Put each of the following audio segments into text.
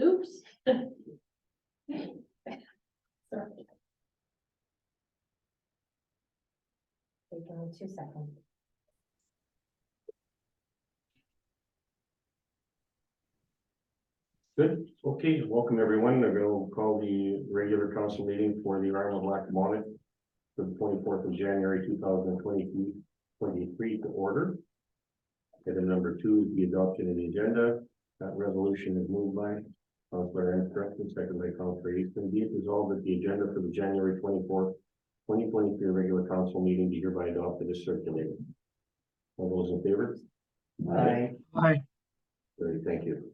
Oops. Take only 2 seconds. Good, okay, welcome everyone. I'm going to call the regular council meeting for the Island of Lackawanna for the 24th of January 2023 to order. Item number 2 is the adoption of the agenda. That resolution is moved by Councilor Anne, second by Councilor Easton. Be it resolved that the agenda for the January 24th, 2023 regular council meeting be hereby adopted as circulated. All those in favor? Aye. Aye. Great, thank you.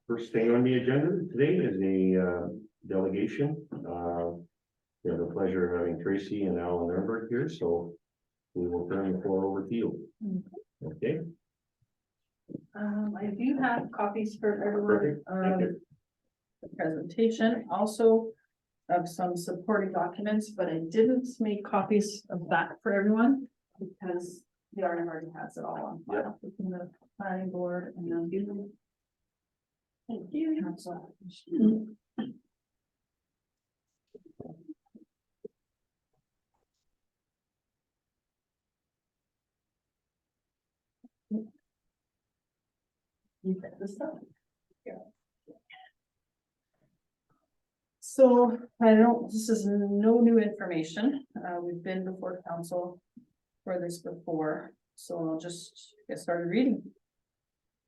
First thing on the agenda today is a delegation. We have the pleasure of having Tracy and Alan Nuremberg here, so we will turn the floor over to you. Okay, I do have copies for everyone perfect. Thank of you. the presentation, also of some supporting documents, but I didn't make copies of that for everyone because the RM already has it all on file within the planning board and then you. Thank you. Council. You get this stuff. Yeah. So I don't, this is no new information. We've been before council for this before, so I'll just get started reading.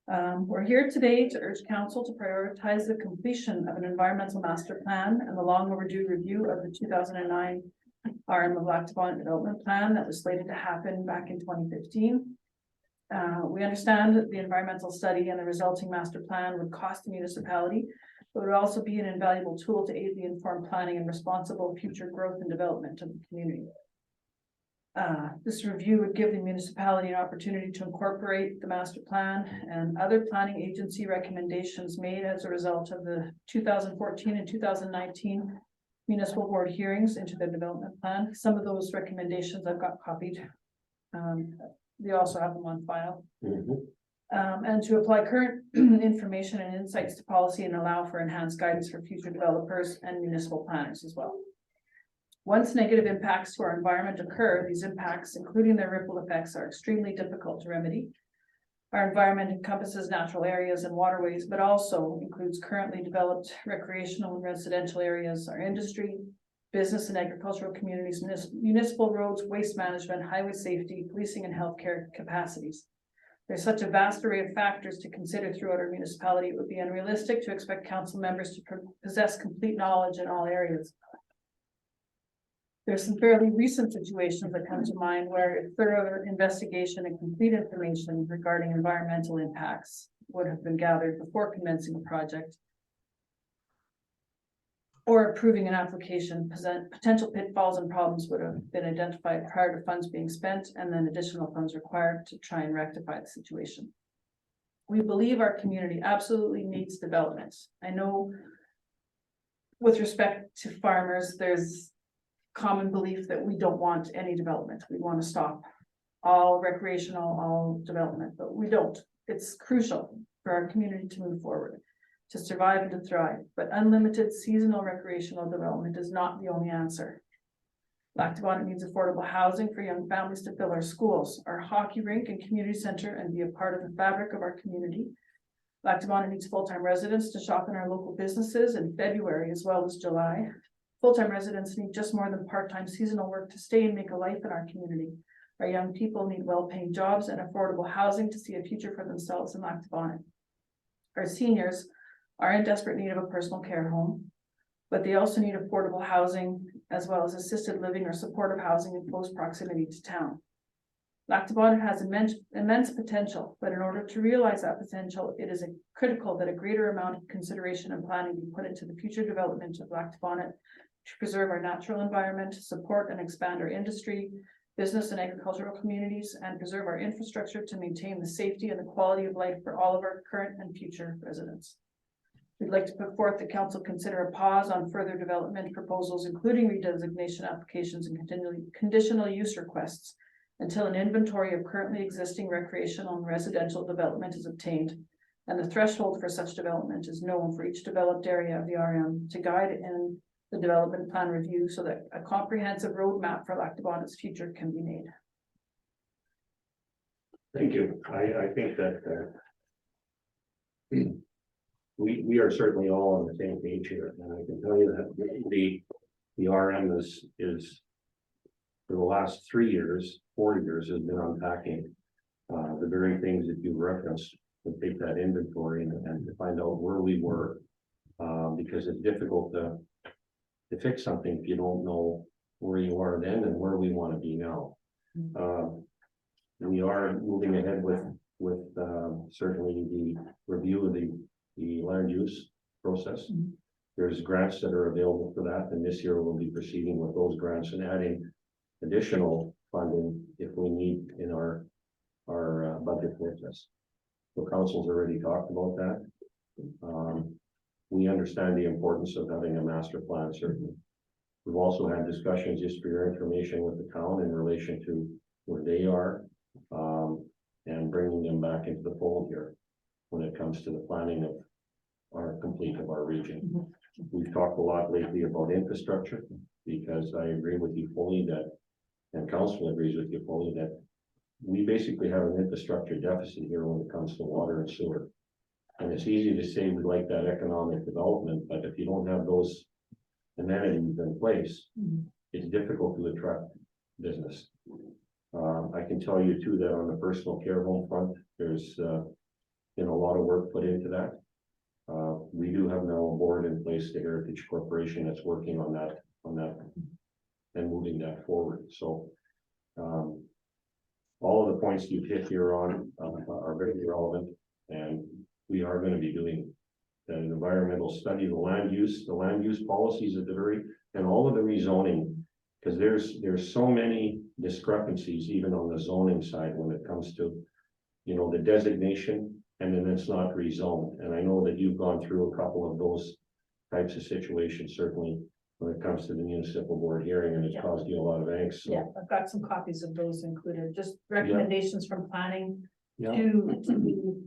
We're here today to urge council to prioritize the completion of an environmental master plan and the long overdue review of the 2009 RM of Lackawanna Development Plan that was slated to happen back in 2015. We understand that the environmental study and the resulting master plan would cost the municipality, but would also be an invaluable tool to aid the informed planning and responsible future growth and development of the community. This review would give the municipality an opportunity to incorporate the master plan and other planning agency recommendations made as a result of the 2014 and 2019 municipal board hearings into the development plan. Some of those recommendations I've got copied. They also have them on file. And to apply current information and insights to policy and allow for enhanced guidance for future developers and municipal planners as well. Once negative impacts to our environment occur, these impacts, including their ripple effects, are extremely difficult to remedy. Our environment encompasses natural areas and waterways, but also includes currently developed recreational and residential areas, our industry, business and agricultural communities, municipal roads, waste management, highway safety, policing and healthcare capacities. There's such a vast array of factors to consider throughout our municipality. It would be unrealistic to expect council members to possess complete knowledge in all areas. There's some fairly recent situations that come to mind where thorough investigation and complete information regarding environmental impacts would have been gathered before commencing a project or approving an application. Potential pitfalls and problems would have been identified prior to funds being spent and then additional funds required to try and rectify the situation. We believe our community absolutely needs development. I know with respect to farmers, there's common belief that we don't want any development. We want to stop all recreational, all development, but we don't. It's crucial for our community to move forward, to survive and to thrive, but unlimited seasonal recreational development is not the only answer. Lackawanna needs affordable housing for young families to fill our schools, our hockey rink and community center and be a part of the fabric of our community. Lackawanna needs full-time residents to shop in our local businesses in February as well as July. Full-time residents need just more than part-time seasonal work to stay and make a life in our community. Our young people need well-paying jobs and affordable housing to see a future for themselves in Lackawanna. Our seniors are in desperate need of a personal care home, but they also need affordable housing as well as assisted living or supportive housing in close proximity to town. Lackawanna has immense potential, but in order to realize that potential, it is critical that a greater amount of consideration and planning be put into the future development of Lackawanna to preserve our natural environment, support and expand our industry, business and agricultural communities, and preserve our infrastructure to maintain the safety and the quality of life for all of our current and future residents. We'd like to put forth the council consider a pause on further development proposals, including redesignation applications and conditional use requests, until an inventory of currently existing recreational and residential development is obtained And the threshold for such development is known for each developed area of the RM to guide in the development plan review so that a comprehensive roadmap for Lac Du Bon's future can be made. Thank you. I think that we are certainly all on the same page here, and I can tell you that the RM is for the last 3 years, 4 years has been unpacking the very things that you referenced, to take that inventory and to find out where we were, because it's difficult to fix something if you don't know where you are then and where we want to be now. We are moving ahead with certainly the review of the land use process. There's grants that are available for that, and this year we'll be proceeding with those grants and adding additional funding if we need in our budget process. So council's already talked about that. We understand the importance of having a master plan, certainly. We've also had discussions, just for your information, with the town in relation to where they are, and bringing them back into the fold here when it comes to the planning of our region. We've talked a lot lately about infrastructure, because I agree with you fully that, and council agrees with you fully, that we basically have an infrastructure deficit here when it comes to water and sewer. And it's easy to say we like that economic development, but if you don't have those amenities in place, it's difficult to attract business. I can tell you too that on the personal care home front, there's been a lot of work put into that. We do have now a board in place, the Heritage Corporation, that's working on that and moving that forward. So all of the points you've hit here on are very relevant, and we are going to be doing an environmental study, the land use policies at the very, and all of the rezoning, because there's so many discrepancies even on the zoning side when it comes to, you know, the designation, and then it's not rezoned. And I know that you've gone through a couple of those types of situations, certainly when it comes to the municipal board hearing, and it's caused you a lot of angst. So. Yeah, I've got some copies of those included, just recommendations from planning Yeah. to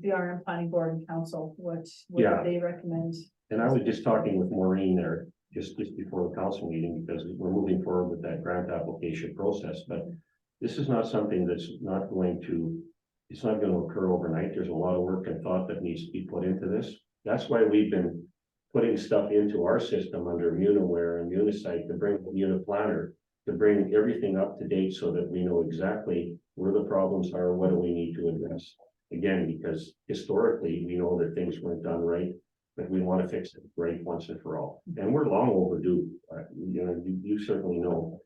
the RM Planning Board and Council, what Yeah. they recommend. And I was just talking with Maureen there, just before the council meeting, because we're moving forward with that grant application process, but this is not something that's not going to, it's not going to occur overnight. There's a lot of work and thought that needs to be put into this. That's why we've been putting stuff into our system under Munaware and Munisite to bring Muniplanner, to bring everything up to date so that we know exactly where the problems are, what do we need to address. Again, because historically, we know that things weren't done right, but we want to fix it right once and for all. And we're long overdue. You know, you certainly know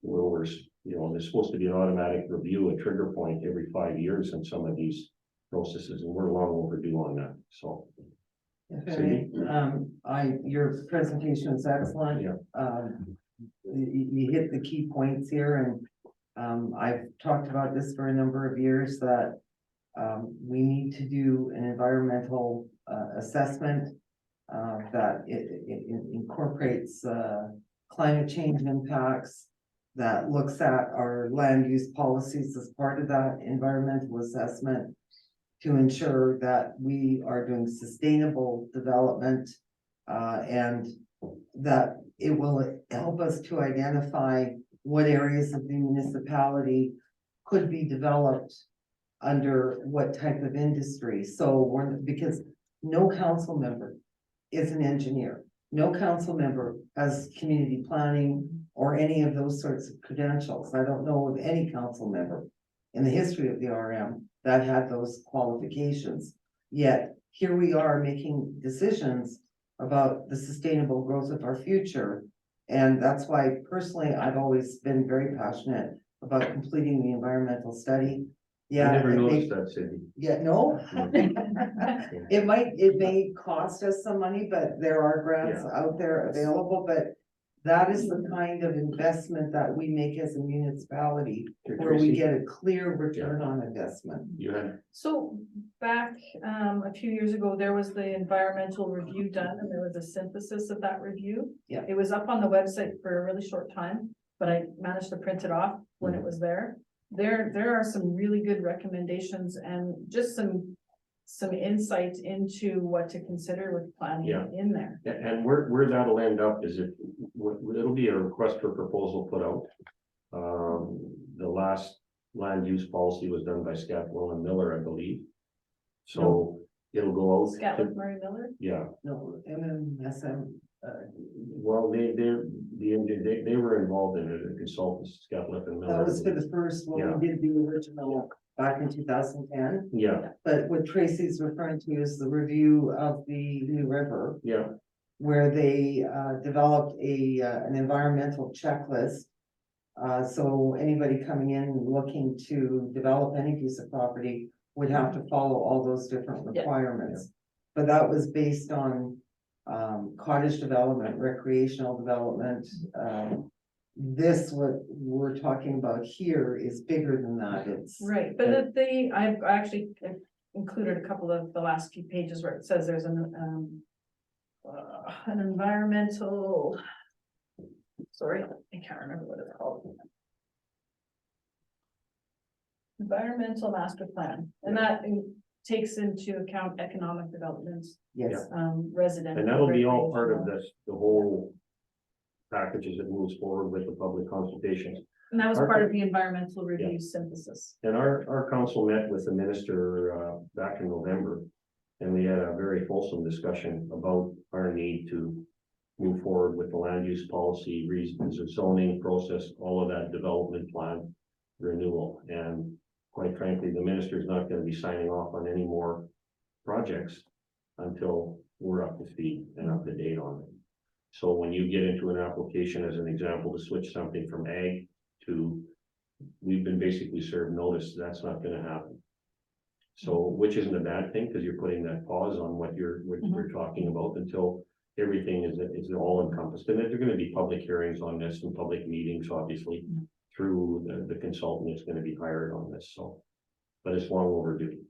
where we're, you know, there's supposed to be an automatic review, a trigger point every 5 years in some of these processes, and we're long overdue on that. So. Your presentation is excellent. Yeah. You hit the key points here, and I've talked about this for a number of years, that we need to do an environmental assessment that it incorporates climate change impacts, that looks at our land use policies as part of that environmental assessment, to ensure that we are doing sustainable development, and that it will help us to identify what areas of the municipality could be developed under what type of industry. So because no council member is an engineer, no council member has community planning or any of those sorts of credentials. I don't know of any council member in the history of the RM that had those qualifications. Yet here we are making decisions about the sustainable growth of our future. And that's why personally, I've always been very passionate about completing the environmental study. Yeah. I never noticed that, Cindy. Yeah, no. It may cost us some money, but there are grants out there available, but that is the kind of investment that we make as a municipality, where we get a clear return on investment. You had, So back a few years ago, there was the environmental review done, and there was a synthesis of that review. Yeah. It was up on the website for a really short time, but I managed to print it off when it was there. There are some really good recommendations and just some some insight into what to consider with planning Yeah. in there. And where that'll end up is it'll be a request for proposal put out. The last land use policy was done by Scatwell and Miller, I believe. So it'll go out. Scatlick Murray Miller, Yeah, No, MMSM, well, they were involved in it, the consultants, Scatlick and Miller. that was for the first, Yeah. when we did the original back in 2010. Yeah, But what Tracy's referring to is the review of the New River, yeah, where they developed an environmental checklist. So anybody coming in looking to develop any piece of property would have to follow all those different Yeah. requirements. But that was based on cottage development, recreational development. This, what we're talking about here is bigger than that. It's. right, but I've actually included a couple of the last few pages where it says there's an environmental. Sorry, I can't remember what it's called. Environmental master plan, and that takes into account economic development, Yes, residential. and that'll be all part of recreational. this, the whole package as it moves forward with the public consultations. And that was our- part of the environmental review synthesis. And our council met with the minister, back in November. And we had a very fulsome discussion about our need to move forward with the land use policy, reasons of zoning process, all of that development plan renewal. And quite frankly, the minister is not gonna be signing off on any more projects until we're up to speed and up to date on it. So when you get into an application, as an example, to switch something from ag to, we've been basically served notice, that's not gonna happen. So, which isn't a bad thing, because you're putting that pause on what we're talking about until everything is all encompassed. And there are gonna be public hearings on this and public meetings, obviously, through the consultant that's gonna be hired on this, so. But it's long overdue.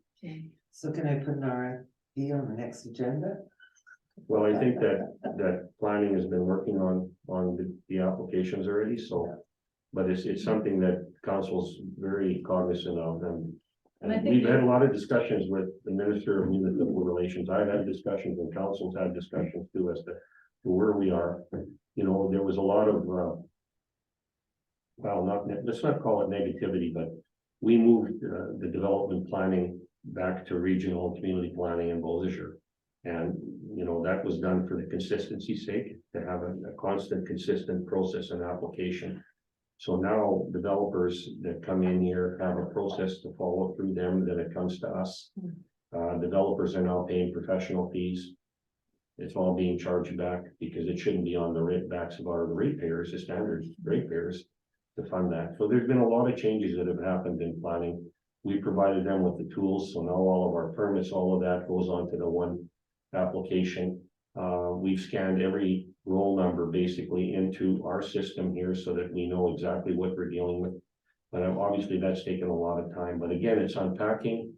so can I put an RFP on the next agenda? Well, I think that planning has been working on the applications already, so. But it's something that council's very cognizant of, And I and think we've had a lot of discussions with the Minister of Municipal Relations. I've had discussions and council's had discussions too as to where we are. You know, there was a lot of, well, let's not call it negativity, but we moved the development planning back to regional and community planning in Beausejour. And, you know, that was done for the consistency's sake, to have a constant, consistent process and application. So now developers that come in here have a process to follow through them, then it comes to us. Developers are now paying professional fees. It's all being charged back because it shouldn't be on the backs of the ratepayers, the standard ratepayers, to fund that. So there's been a lot of changes that have happened in planning. We provided them with the tools, so now all of our permits, all of that goes onto the one application. We've scanned every roll number basically into our system here so that we know exactly what we're dealing with. But obviously that's taken a lot of time, but again, it's unpacking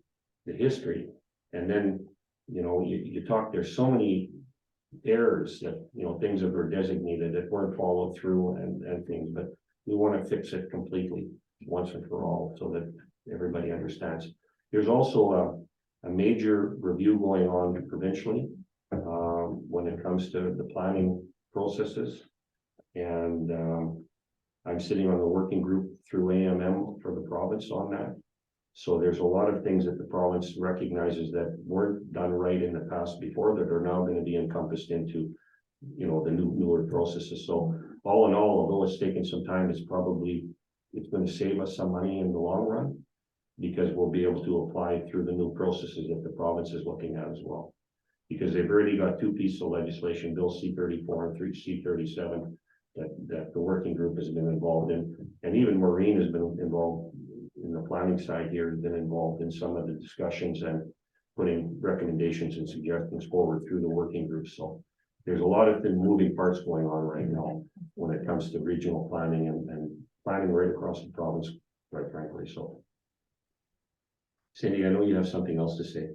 the history. And then, you know, you talk, there's so many errors that, you know, things that were designated that weren't followed through and things, but we want to fix it completely once and for all so that everybody understands. There's also a major review going on provincially when it comes to the planning processes. And I'm sitting on the working group through AMM for the province on that. So there's a lot of things that the province recognizes that weren't done right in the past before that are now going to be encompassed into, you know, the newer processes. So all in all, although it's taken some time, it's going to save us some money in the long run, because we'll be able to apply through the new processes that the province is looking at as well. Because they've already got two pieces of legislation, Bill C-34 and C-37, that the working group has been involved in. And even Maureen has been involved in the planning side here, has been involved in some of the discussions and putting recommendations and suggestions forward through the working group. So there's a lot of moving parts going on right now when it comes to regional planning and planning right across the province, quite frankly. So Cindy, I know you have something else to say.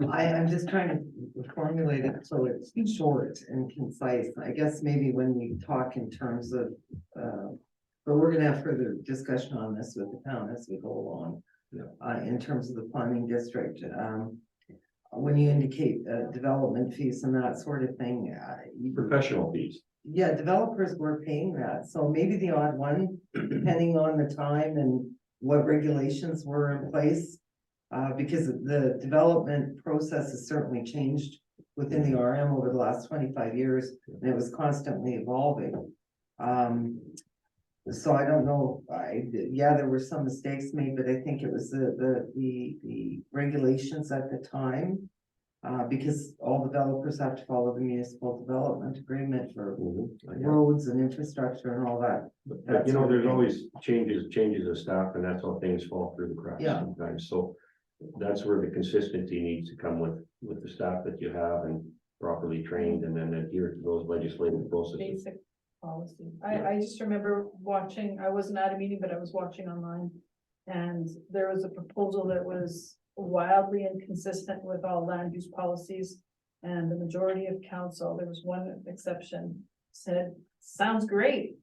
I'm just trying to formulate it so it's short and concise. I guess maybe when we talk in terms of, but we're gonna have further discussion on this with the town as we go along. Yeah. In terms of the planning district, when you indicate, development fees and that sort of thing, Professional fees. yeah, developers were paying that, so maybe the odd one, depending on the time and what regulations were in place. Because the development process has certainly changed within the RM over the last 25 years, and it was constantly evolving. So I don't know, yeah, there were some mistakes made, but I think it was the regulations at the time. Because all developers have to follow the municipal development agreement for roads and infrastructure and all that. But you know, there's always changes of staff, and that's how things fall through the cracks Yeah. sometimes, so. That's where the consistency needs to come with the staff that you have and properly trained and then adhere to those legislative processes. Basic policy. I just remember watching, I wasn't at a meeting, but I was watching online. And there was a proposal that was wildly inconsistent with all land use policies. And the majority of council, there was one exception, said, sounds great.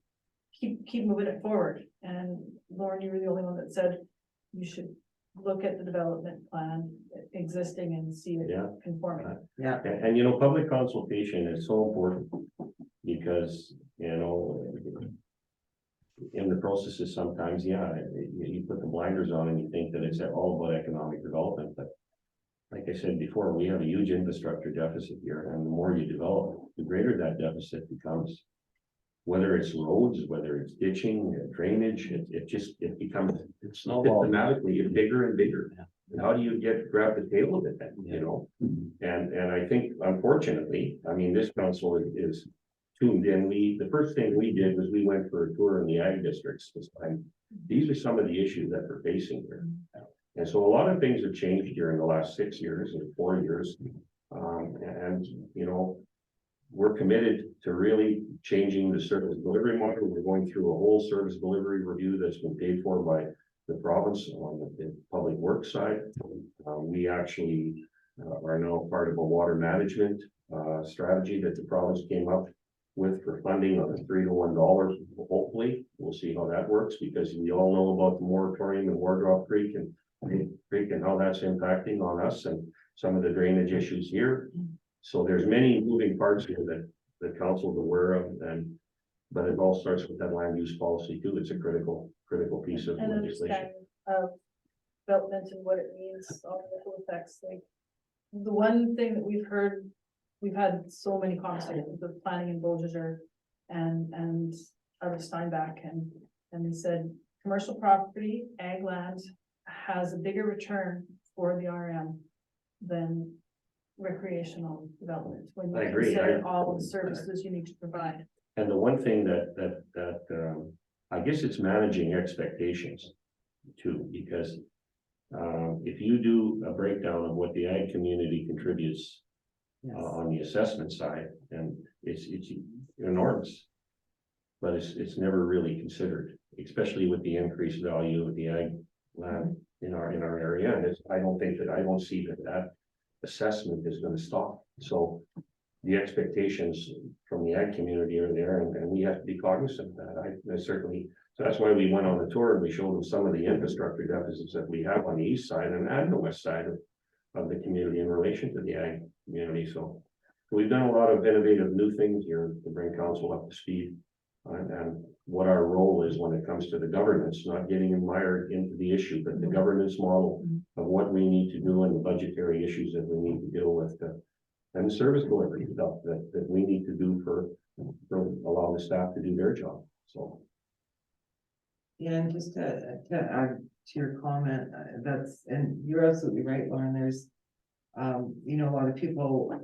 Keep moving it forward. And Lauren, you were the only one that said you should look at the development plan existing and see it Yeah. conforming. Yeah, And you know, public consultation is so important because, you know, in the processes sometimes, yeah, you put the blinders on and you think that it's all about economic development, but like I said before, we have a huge infrastructure deficit here, and the more you develop, the greater that deficit becomes. Whether it's roads, whether it's ditching, drainage, it becomes systematically bigger and bigger. And how do you grab the tail of it then, you know? And I think unfortunately, I mean, this council is tuned in. The first thing we did was we went for a tour in the ag districts this time. These are some of the issues that we're facing here. And so a lot of things have changed during the last 6 years and 4 years. And you know, we're committed to really changing the service delivery model. We're going through a whole service delivery review that's been paid for by the province on the public works side. We actually are now part of a water management strategy that the province came up with for funding on a 3-to-1. Hopefully, we'll see how that works, because we all know about the moratorium in Wardrop Creek and how that's impacting on us and some of the drainage issues here. So there's many moving parts here that the council's aware of, but it all starts with that land use policy too. It's a critical piece of And legislation. understanding of development and what it means, all the ripple effects, like. The one thing that we've heard, we've had so many conversations with planning in Beausejour and out of Steinbach, and they said, commercial property, ag land has a bigger return for the RM than recreational development. When I you agree. consider all the services you need to provide. And the one thing that I guess it's managing expectations too, because if you do a breakdown of what the ag community contributes yes. on the assessment side, and it's enormous, but it's never really considered, especially with the increased value of the ag land in our area. And I don't see that assessment is going to stop. So the expectations from the ag community are there, and we have to be cognizant of that. I certainly, so that's why we went on the tour and we showed them some of the infrastructure deficits that we have on the east side and the west side of the community in relation to the ag community. So we've done a lot of innovative new things here to bring council up to speed and what our role is when it comes to the governance, not getting mired into the issue, but the governance model of what we need to do and the budgetary issues that we need to deal with, and the service delivery stuff that we need to do for allow the staff to do their job. So. Yeah, and just to add to your comment, and you're absolutely right, Lauren, there's, you know, a lot of people,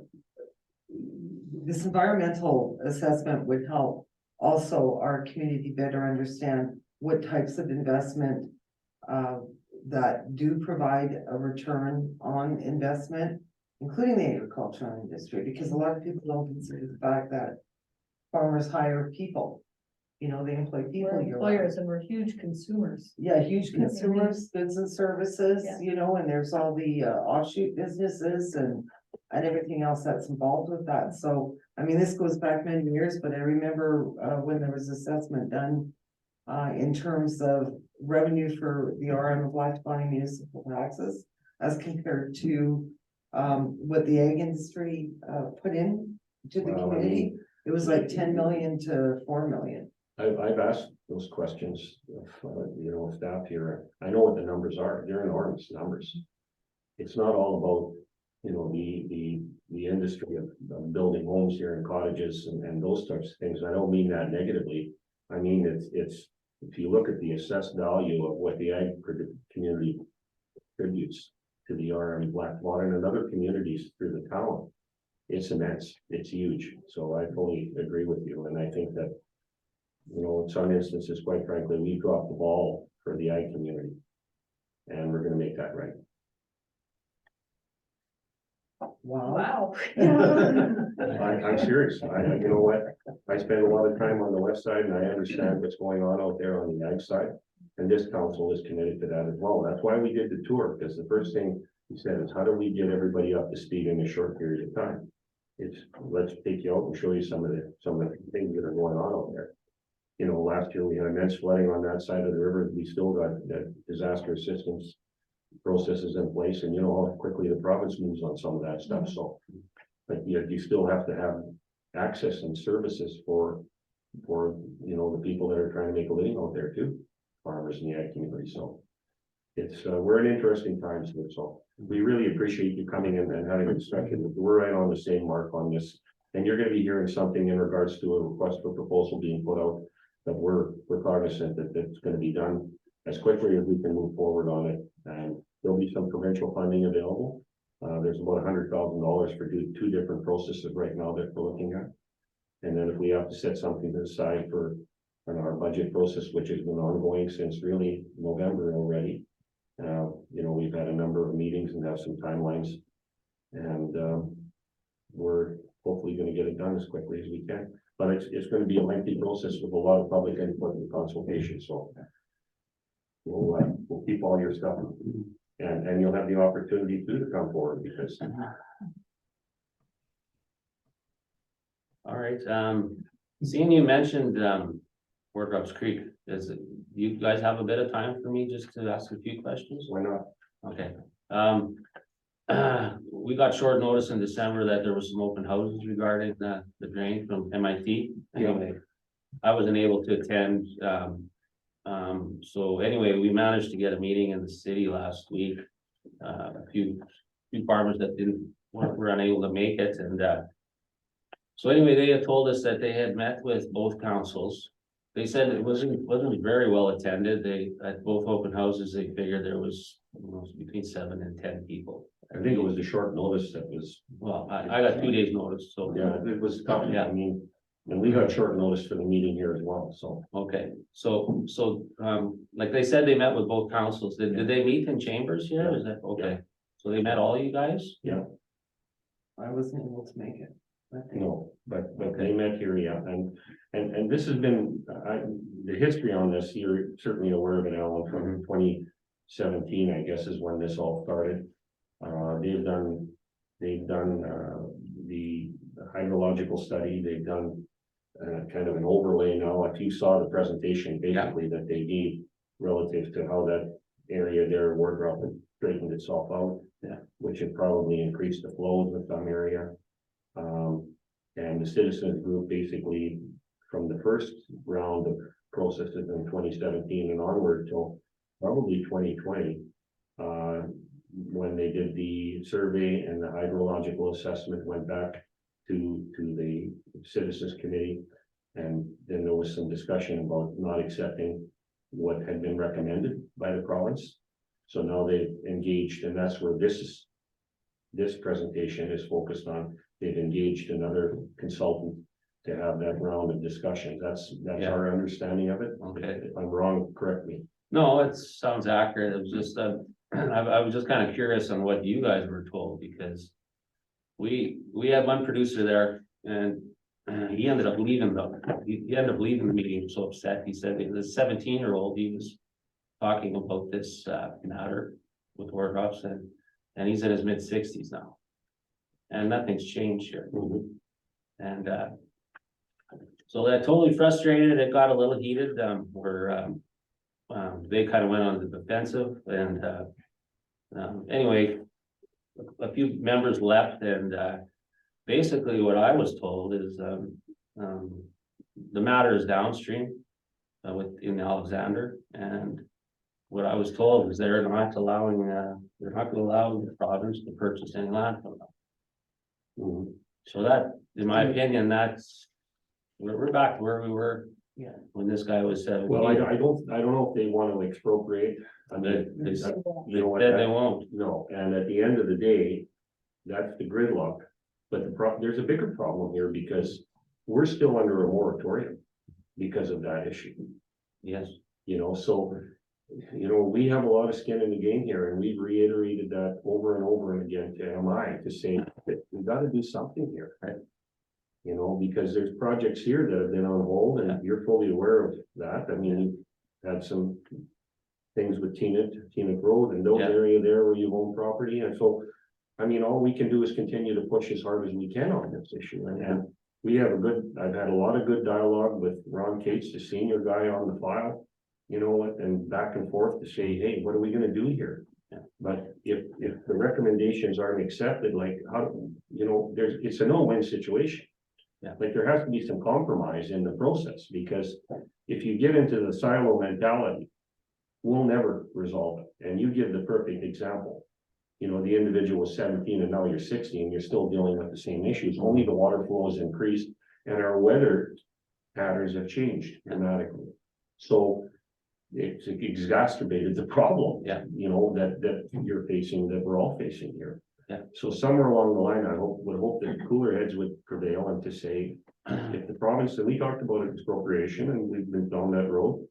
this environmental assessment would help also our community better understand what types of investment that do provide a return on investment, including the agricultural industry, because a lot of people don't consider the fact that farmers hire people. You know, they employ people. We're employers and we're huge consumers. Yeah, huge consumers, goods and services, Yeah. you know, and there's all the offshoot businesses and everything else that's involved with that. So, I mean, this goes back many years, but I remember when there was assessment done in terms of revenue for the RM of Lackawanna municipal taxes as compared to what the ag industry, put in to the Well, I community. mean- It was like 10 million to 4 million. I've asked those questions of, staff here. I know what the numbers are. They're enormous numbers. It's not all about, the industry of building homes here and cottages and those types of things. I don't mean that negatively. I mean, it's, if you look at the assessed value of what the ag community contributes to the RM Blackwater and other communities through the town, it's immense. It's huge. So I fully agree with you. And I think that, in some instances, quite frankly, we dropped the ball for the ag community. And we're gonna make that right. Wow. I'm serious. You know what? I spend a lot of time on the west side and I understand what's going on out there on the ag side. And this council is committed to that as well. That's why we did the tour, because the first thing we said is, how do we get everybody up to speed in a short period of time? It's, let's take you out and show you some of the things that are going on out there. Last year we had immense flooding on that side of the river. We still got that disaster assistance processes in place, and you know how quickly the province moves on some of that stuff, so. But yet you still have to have access and services for the people that are trying to make a living out there too, farmers in the ag community, so. It's, we're in interesting times here, so we really appreciate you coming in and having a discussion. We're right on the same mark on this. And you're gonna be hearing something in regards to a request for proposal being put out, that we're cognizant that it's gonna be done as quickly as we can move forward on it. And there'll be some provincial funding available. There's about $100,000 for two different processes right now that we're looking at. And then if we have to set something aside for our budget process, which has been ongoing since really November already. We've had a number of meetings and have some timelines. And we're hopefully going to get it done as quickly as we can. But it's going to be a lengthy process with a lot of public input and consultation. So we'll keep all your stuff, and you'll have the opportunity to come forward because. All right, seeing you mentioned, Fort Rups Creek, you guys have a bit of time for me just to ask a few questions? Why not? Okay, we got short notice in December that there was some open houses regarding the drain from MIT. Anyway, I wasn't able to attend, so anyway, we managed to get a meeting in the city last week. A few farmers that were unable to make it, and so anyway, they had told us that they had met with both councils. They said it wasn't very well attended. At both open houses, they figured there was between 7 and 10 people. I think it was a short notice that was. Well, I got 2 days notice, so. Yeah, it was tough. Yeah. I mean, and we got short notice for the meeting here as well, so. Okay, so, like they said, they met with both councils. Did they meet in chambers here? Is that, okay? So they met all you guys? I wasn't able to make it. No, but they met here, yeah, and this has been, the history on this, you're certainly aware of it, Alan, from 2017, I guess, is when this all started. They've done the hydrological study, they've done kind of an overlay now, if you saw the presentation basically that they gave relative to how that area there, Wardrop, had straightened itself out. Which had probably increased the flows in some area. And the citizens group basically from the first round of processes in 2017 and onward till probably 2020, when they did the survey and the hydrological assessment went back to the citizens committee. And then there was some discussion about not accepting what had been recommended by the province. So now they've engaged, and that's where this presentation is focused on. They've engaged another consultant to have that round of discussion. That's our understanding of it. Okay. If I'm wrong, correct me. No, it sounds accurate. It was just, I was just kind of curious on what you guys were told, because we had one producer there, and he ended up leaving the meeting. He was so upset. He said the 17-year-old, he was talking about this matter with Wardrops, and he's in his mid-60s now. And nothing's changed here. And so that totally frustrated. It got a little heated. They kind of went on the defensive, and anyway, a few members left and, basically what I was told is, the matter is downstream. In Alexander, and what I was told is they're not allowing, they're not gonna allow the province to purchase any land from them. So that, in my opinion, we're back to where we were. Yeah. When this guy was 17. Well, I don't know if they want to expropriate. I mean, They you said know what, they won't. no, and at the end of the day, that's the gridlock. But there's a bigger problem here because we're still under a moratorium because of that issue. Yes, You know, so, you know, we have a lot of skin in the game here and we've reiterated that over and over and again to MI to say that we gotta do something here. Right. You know, because there's projects here that have been on hold and you're fully aware of that. I mean, you had some things with Teaneck Road and those Yeah. area there where you own property. And so, I mean, all we can do is continue to push as hard as we can on this issue. And we have I've had a lot of good dialogue with Ron Cates, the senior guy on the file. You know, and back and forth to say, hey, what are we gonna do here? Yeah. But if the recommendations aren't accepted, like, how, you know, it's a no-win situation. Yeah. Like, there has to be some compromise in the process, because if you get into the silo mentality, we'll never resolve it. And you give the perfect example. You know, the individual was 17 and now you're 60 and you're still dealing with the same issues, only the water flow has increased and our weather patterns have changed dramatically. So it's exacerbated the problem. Yeah. You know, that you're facing, that we're all facing here. Yeah. So somewhere along the line, would hope that cooler heads would prevail and to say, if the province, and we talked about expropriation and we've been down that road.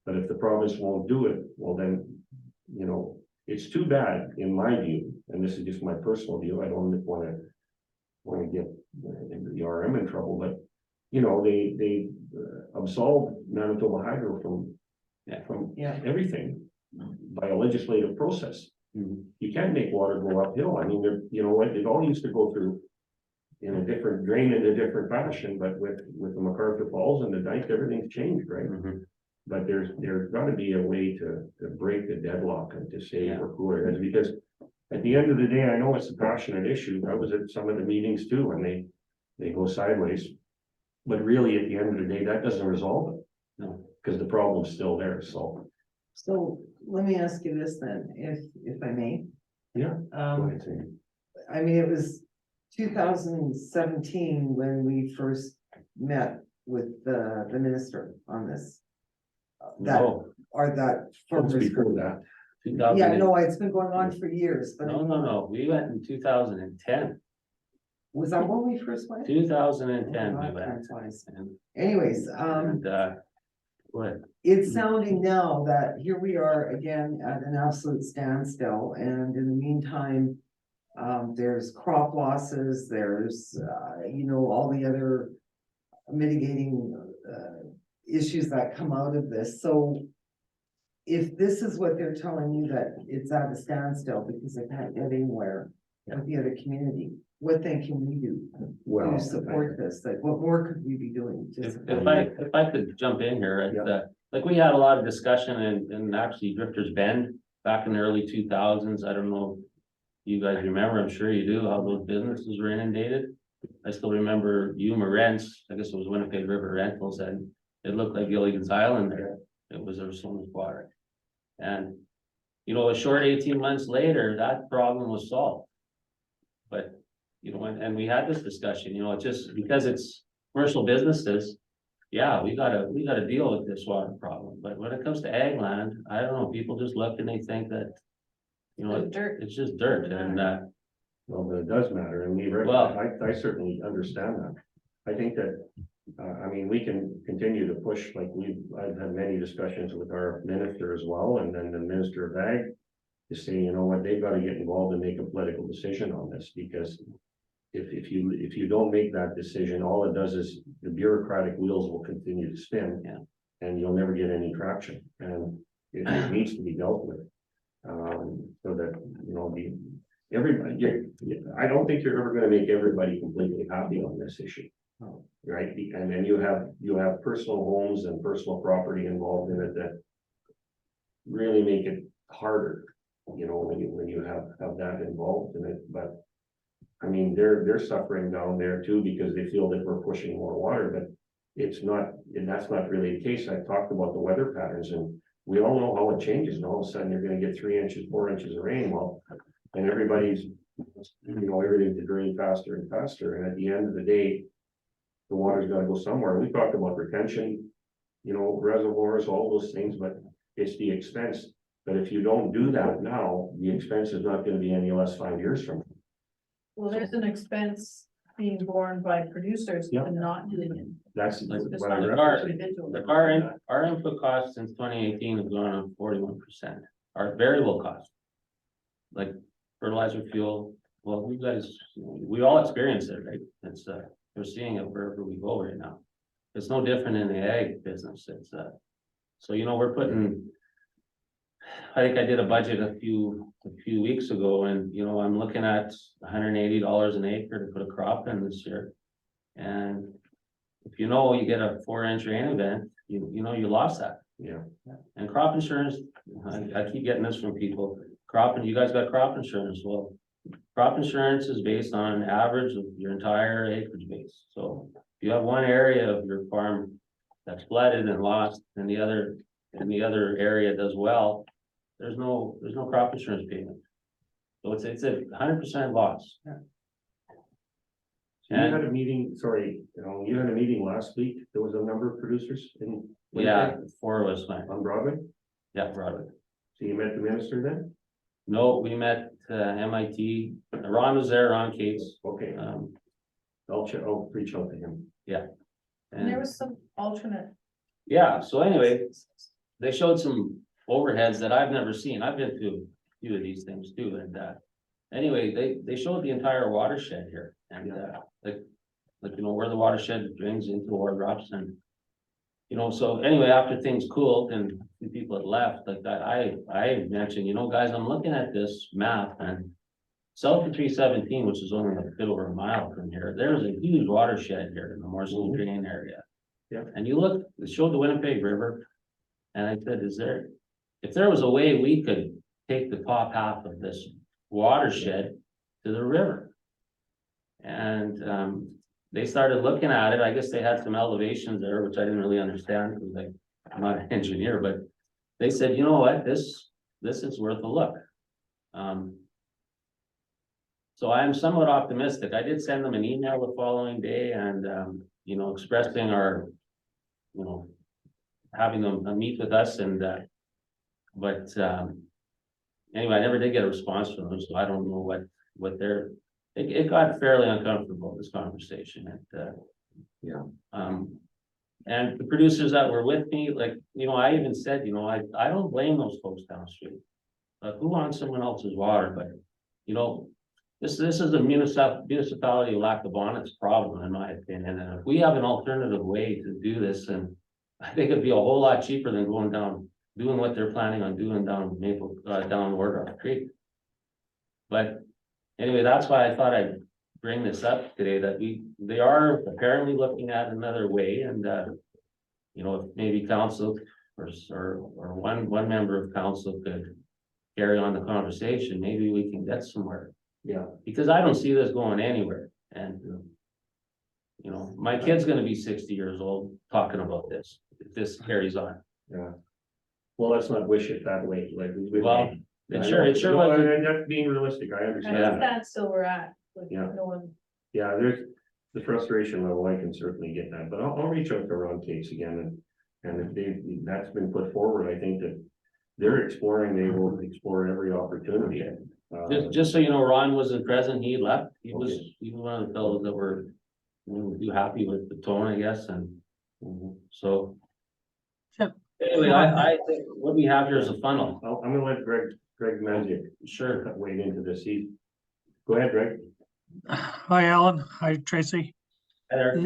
But if the province won't do it, well then, you know, it's too bad in my view, and this is just my personal view, I don't wanna get the RM in trouble, but. You know, they absolved Manitoba Hydro from Yeah. everything by a legislative process. Mhm. You can't make water go uphill. I mean, you know what, it all used to go through in a different drain in a different fashion, but with the MacArthur Falls and the dike, everything's changed, right? Mhm. But there's gotta be a way to break the deadlock and to say Yeah. we're cooler heads, because at the end of the day, I know it's a passionate issue. I was at some of the meetings too, and they go sideways. But really, at the end of the day, that doesn't resolve it. No. Because the problem's still there, so. So let me ask you this then, if I may. Yeah. Go Um, ahead, Sandy. I mean, it was 2017 when we first met with the minister on this. That, No, or that. It's farmers before group. that. 2000 Yeah, no, it's been going on for years, but. No, we went in 2010. Was that when we first went? 2010 Oh, we God, went. time flies. And, Anyways, what? it's sounding now that here we are again at an absolute standstill, and in the meantime. There's crop losses, there's, you know, all the other mitigating, issues that come out of this, so. If this is what they're telling you, that it's at a standstill because they can't get anywhere with the other community, what then can we do Well, to support this? Like, what more could we be doing? to support If I could jump in here, like we had a lot of discussion and actually Drifters Bend back in the early 2000s. I don't know. If you guys remember, I'm sure you do, how those businesses were inundated. I still remember Yuma Rents, I guess it was Winnipeg River Rentals, and it looked like Gilligan's Island there. There was so much water. And, you know, a short 18 months later, that problem was solved. But, you know, and we had this discussion, you know, just because it's commercial businesses, yeah, we gotta deal with this water problem. But when it comes to ag land, I don't know, people just look and they think that, you know, Dirt. it's just dirt and, Well, but it does matter, and I certainly understand that. I think that, I mean, we can continue to push, like I've had many discussions with our minister as well, and then the Minister of Ag. To say, you know what, they've got to get involved and make a political decision on this, because. If you don't make that decision, all it does is the bureaucratic wheels will continue to spin. Yeah. And you'll never get any traction, and it needs to be dealt with. So that, you know, I don't think you're ever gonna make everybody completely happy on this issue. Right, and then you have personal homes and personal property involved in it that. Really make it harder you know, when you have that involved in it, but. I mean, they're suffering down there too, because they feel that we're pushing more water, but it's not, and that's not really the case. I talked about the weather patterns, and we all know how it changes, and all of a sudden you're gonna get 3 inches, 4 inches of rain, well, and everybody's, you know, everything to drain faster and faster, and at the end of the day, the water's gotta go somewhere. We talked about retention, you know, reservoirs, all those things, but it's the expense. But if you don't do that now, the expense is not gonna be any less 5 years from now. Well, there's an expense being borne by producers Yeah. and not doing it. That's Like what I the referenced. Our input costs since 2018 have gone up 41%. Our variable costs. Like fertilizer, fuel, well, we all experience it, right? It's, we're seeing it wherever we go right now. It's no different in the ag business. It's, so, you know, we're putting. I think I did a budget a few weeks ago, and, you know, I'm looking at $180 an acre to put a crop in this year. And if you know, you get a 4-inch rain event, you know, you lost that. Yeah, And crop insurance, I keep getting this from people, you guys got crop insurance, well, crop insurance is based on an average of your entire acreage base. So if you have one area of your farm that's flooded and lost, and the other area does well, there's no crop insurance payment. So it's a 100% loss. you had And a meeting, sorry, you know, you had a meeting last week. There was a number of producers in. yeah, 4 of us went, On Broadway. yeah, Broadway. So you met the minister then? No, we met MIT, Ron was there, Ron Cates. Okay, Um, I'll reach out to him. And there was some alternate. Yeah, so anyway, they showed some overheads that I've never seen. I've been to a few of these things too, and anyway, they showed the entire watershed here, and like you know, where the watershed drains into Ward Drops, and you know, so anyway, after things cooled and a few people had left, like that, I mentioned, you know, guys, I'm looking at this map, and south of 317, which is only a bit over a mile from here, there's a huge watershed here in the Morrison Drain area. Yeah. And you look, it showed the Winnipeg River, and I said, if there was a way we could take the top half of this watershed to the river. And they started looking at it. I guess they had some elevations there, which I didn't really understand because I'm not an engineer, but they said, you know what, this is worth a look. So I'm somewhat optimistic. I did send them an email the following day and, you know, expressing our, you know, having them meet with us and, but anyway, I never did get a response from them, so I don't know what they're, it got fairly uncomfortable, this conversation, and and the producers that were with me, like, you know, I even said, you know, I don't blame those folks downstream. Who wants someone else's water, but, you know, this is a municipality lack of bonnets problem, in my opinion, and if we have an alternative way to do this, and I think it'd be a whole lot cheaper than going down, doing what they're planning on doing down down Wardrop Creek. But anyway, that's why I thought I'd bring this up today, that they are apparently looking at another way, and you know, if maybe council or one member of council could carry on the conversation, maybe we can get somewhere. Yeah. Because I don't see this going anywhere, and you know, my kid's gonna be 60 years old talking about this, if this carries on. Yeah. Well, let's not wish it that way, like. Well, it sure No, wasn't. and that's being realistic, I And understand. Yeah. that's still we're at, with Yeah. no one. Yeah, there's the frustration level, I can certainly get that, but I'll reach out to Ron Cates again, and if that's been put forward, I think that they're exploring, they will explore every opportunity. Just so you know, Ron wasn't present, he left, he was Okay. one of the fellows that were, you know, happy with the tone, I guess, and so. Yep. Anyway, I think what we have here is a funnel, I'm gonna let Greg Magic sure. wade into this, go ahead, Greg. Hi, Alan. Hi, Tracy. Heather.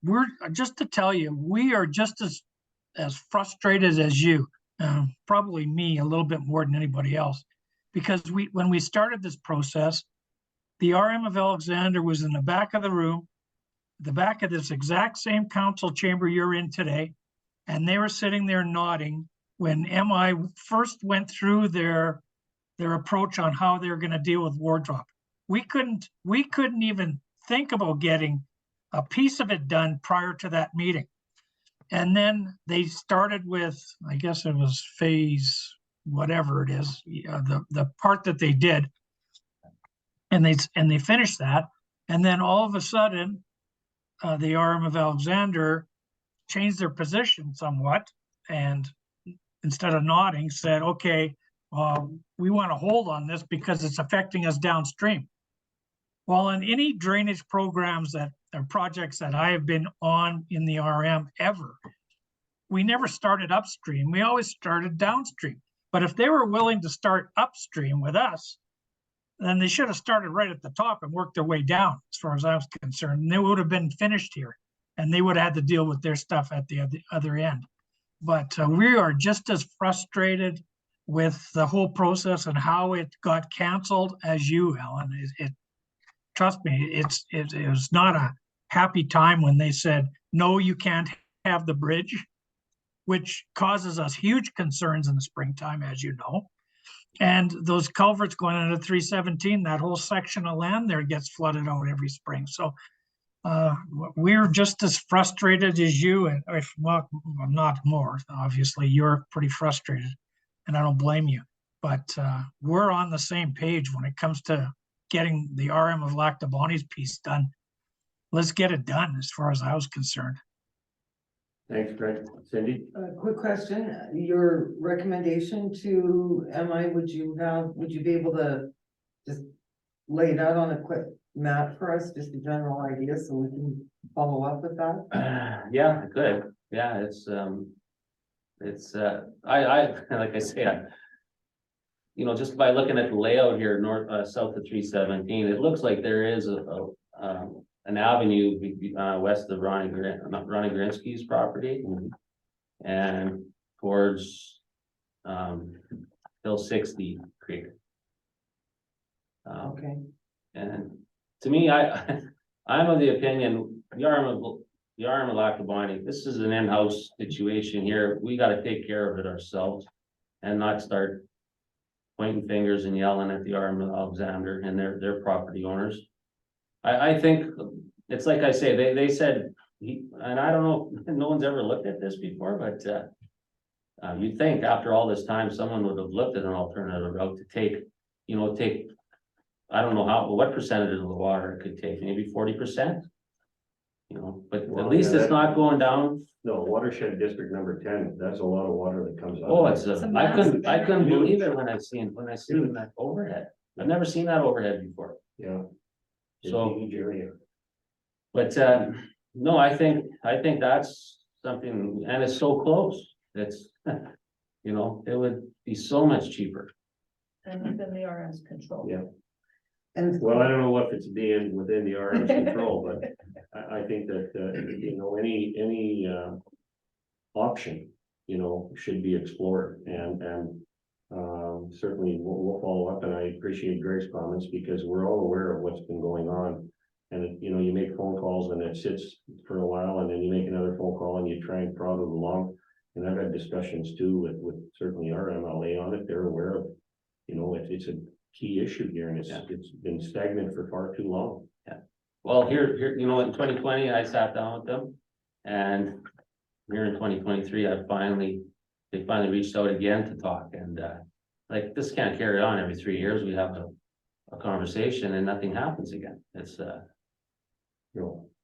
We're, just to tell you, we are just as frustrated as you, probably me a little bit more than anybody else. Because when we started this process, the RM of Alexander was in the back of the room, the back of this exact same council chamber you're in today, and they were sitting there nodding when MI first went through their approach on how they're gonna deal with Wardrop. We couldn't even think about getting a piece of it done prior to that meeting. And then they started with, I guess it was phase, whatever it is, the part that they did. And they finished that. And then all of a sudden, the RM of Alexander changed their position somewhat. And instead of nodding, said, okay, we want to hold on this because it's affecting us downstream. Well, in any drainage programs that or projects that I have been on in the RM ever, we never started upstream. We always started downstream. But if they were willing to start upstream with us, then they should have started right at the top and worked their way down, as far as I was concerned. And they would have been finished here, and they would have had to deal with their stuff at the other end. But we are just as frustrated with the whole process and how it got canceled as you, Ellen. Trust me, it was not a happy time when they said, no, you can't have the bridge, which causes us huge concerns in the springtime, as you know. And those culverts going into 317, that whole section of land there gets flooded out every spring. So we're just as frustrated as you, and if not more. Obviously, you're pretty frustrated, and I don't blame you. But we're on the same page when it comes to getting the RM of Lac Du Bonny's piece done. Let's get it done, as far as I was concerned. Thanks, Greg. Cindy? Quick question, your recommendation to MI, would you be able to just lay it out on a quick map for us, just a general idea, so we can follow up with that? Yeah, good. Yeah, it's I like I say, just by looking at the layout here, south of 317, it looks like there is an avenue west of Ronnie Grinsky's property and towards Hill 60 Creek. Okay, And to me, I'm of the opinion, the RM of Lac Du Bonny, this is an in-house situation here. We got to take care of it ourselves and not start pointing fingers and yelling at the RM of Alexander and their property owners. I think it's like I say, they said, and I don't know, no one's ever looked at this before, but you'd think after all this time, someone would have looked at an alternative route to take, I don't know what percentage of the water it could take, maybe 40%. But Well, at least yeah, it's not going down. No, watershed district number 10, that's a lot of water that comes out. Oh, It's a I couldn't massive- believe it when I seen that overhead. I've never seen that overhead before. Yeah. It's So- a huge area. But no, I think that's something, and it's so close. It's, it would be so much cheaper. And within the RM's control. Yeah. and Well, I don't know if it's being within the RM's control, but I think that, any option, should be explored and certainly we'll follow up, and I appreciate Greg's comments because we're all aware of what's been going on. And, you make phone calls and it sits for a while and then you make another phone call and you try and prod it along. And I've had discussions too with certainly our MLA on it. They're aware of, it's a key issue here and it's been stagnant for far too long. Well, here, in 2020, I sat down with them, and here in 2023, they finally reached out again to talk, and this can't carry on every 3 years. We have a conversation and nothing happens again. It's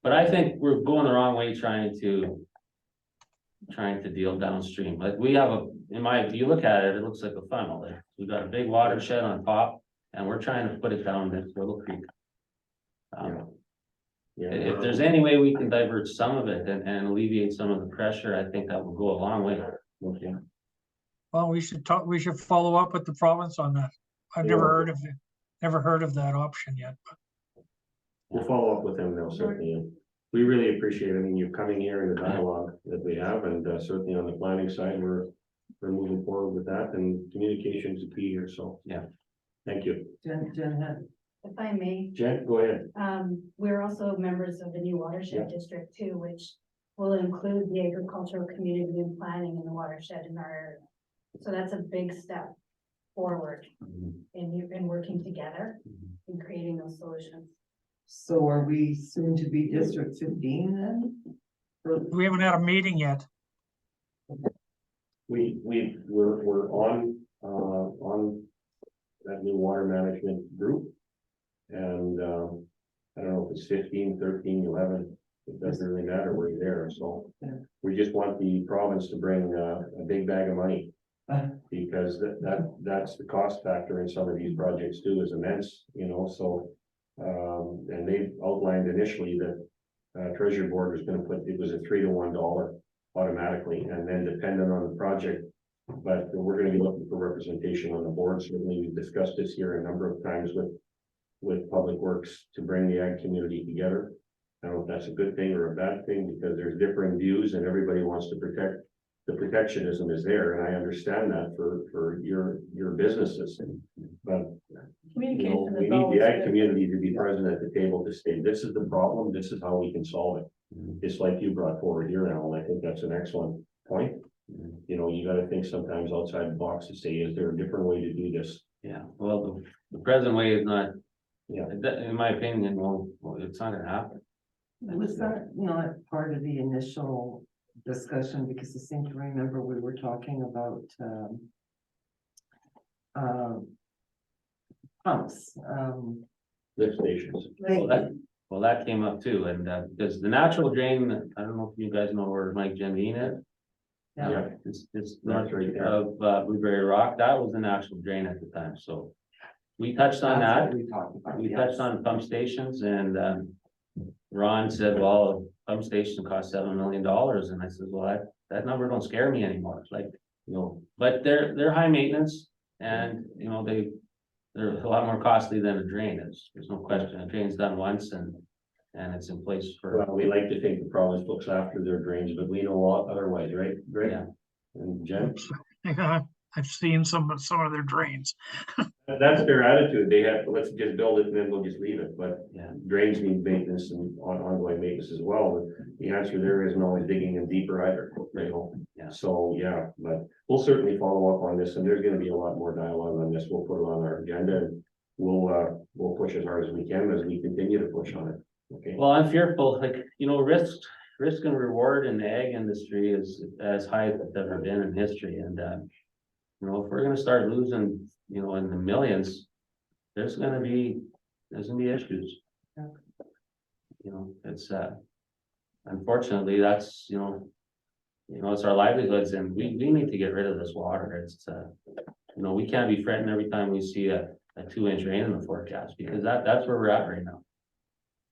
but I think we're going the wrong way trying to deal downstream. Like we have if you look at it, it looks like a funnel there. We've got a big watershed on top and we're trying to put it down this little creek. If there's any way we can divert some of it and alleviate some of the pressure, I think that will go a long way. Okay. Well, we should follow up with the province on that. I've never heard of that option yet. We'll follow up with them now, certainly. And we really appreciate it. I mean, you coming here in the dialogue that we have, and certainly on the planning side, we're moving forward with that, and communication is key here, so. Yeah. Thank you. Jen had, If I may, Jen, go ahead. we're also members of the new watershed district too, which will include the agricultural community and planning in the watershed in our area. So that's a big step forward in working together and creating those solutions. So are we soon to be District 15 then? We haven't had a meeting yet. We're on that new water management group. And, I don't know if it's 15, 13, 11, it doesn't really matter, we're there, so. Yeah. We just want the province to bring, a big bag of money. Uh. Because that's the cost factor in some of these projects too, is immense, you know, so. And they outlined initially that, Treasury Board was gonna put, it was a $3 to $1 automatically, and then dependent on the project. But we're gonna be looking for representation on the board, certainly we've discussed this here a number of times with Public Works to bring the ag community together. I don't know if that's a good thing or a bad thing, because there's differing views and everybody wants to protect. The protectionism is there, and I understand that for your businesses, but you know, Communication we is need always the ag good. community to be present at the table to say, this is the problem, this is how we can solve it. Just like you brought forward here, Alan, I think that's an excellent point. You know, you gotta think sometimes outside the box to say, is there a different way to do this? Yeah, well, the present way is not, Yeah. in my opinion, well, it's not gonna happen. Was that not part of the initial discussion? Because I seem to remember we were talking about, pumps, Lift stations. Well, that came up too, and, because the natural drain, I don't know if you guys know where Mike Genvine is. Yeah. It's That's north right there. of, Blueberry Rock, that was the natural drain at the time, so. We touched on That's that, what we talked about. we yes. touched on pump stations, and, Ron said, well, a pump station costs $7 million, and I said, well, that number don't scare me anymore, it's like, you know, but they're high maintenance, and, you know, they're a lot more costly than a drain is, there's no question, a drain's done once and it's in place for, Well, we like to think the province looks after their drains, but we know a lot otherwise, right? Greg? yeah. And Jen? I've seen some of their drains. That's their attitude. They have, let's just build it and then we'll just leave it, but Yeah. drains need maintenance and ongoing maintenance as well. But the answer there isn't always digging in deeper either, you know? Yeah. So, yeah, but we'll certainly follow up on this, and there's gonna be a lot more dialogue on this. We'll put it on our agenda, and we'll push as hard as we can as we continue to push on it. Okay? Well, I'm fearful, like, you know, risk and reward in the ag industry is as high as it's ever been in history, and, you know, if we're gonna start losing, you know, in the millions, there's gonna be issues. Yeah. You know, it's, unfortunately, that's, you know, it's our livelihoods, and we need to get rid of this water, it's, you know, we can't be fretting every time we see a 2-inch rain in the forecast, because that's where we're at right now.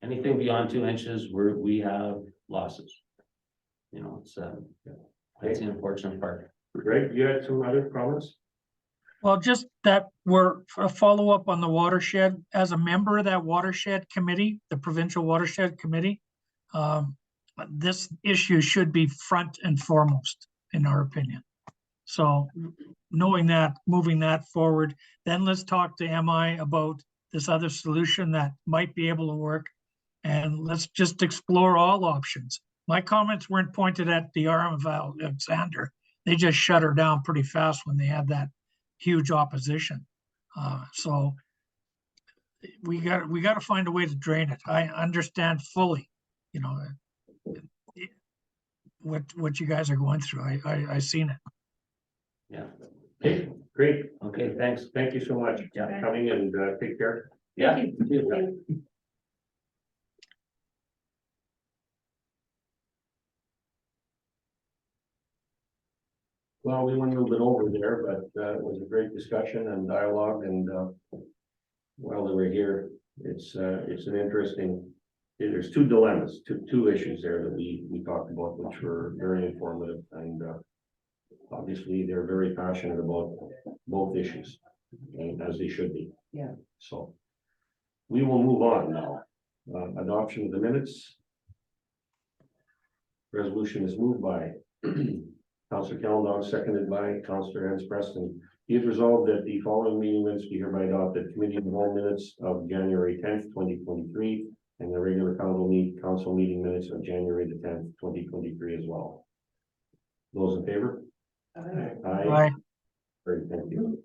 Anything beyond 2 inches, we have losses. You know, it's, that's the unfortunate part. Greg, you had some other comments? Well, just that we're a follow-up on the watershed. As a member of that watershed committee, the provincial watershed committee, this issue should be front and foremost, in our opinion. So knowing that, moving that forward, then let's talk to MI about this other solution that might be able to work. And let's just explore all options. My comments weren't pointed at the RM of Alexander. They just shut her down pretty fast when they had that huge opposition. So we got to find a way to drain it. I understand fully, you know, what you guys are going through. I seen it. Yeah, Okay, great. okay, thanks. Thank you so much Yeah. for coming, and take care. Yeah. Well, we went a little bit over there, but it was a great discussion and dialogue, and while they were here, it's an interesting. There's two dilemmas, two issues there that we talked about, which were very informative, and obviously they're very passionate about both issues, and as they should be. Yeah. So we will move on now. Adoption of the minutes. Resolution is moved by Councillor Calendar, seconded by Councillor Hans Preston. Be it resolved that the following meeting minutes be hereby adopted: committee of the whole minutes of January 10th, 2023, and the regular council meeting minutes of January the 10th, 2023 as well. Those in favor? Aye. Right. Great, thank you.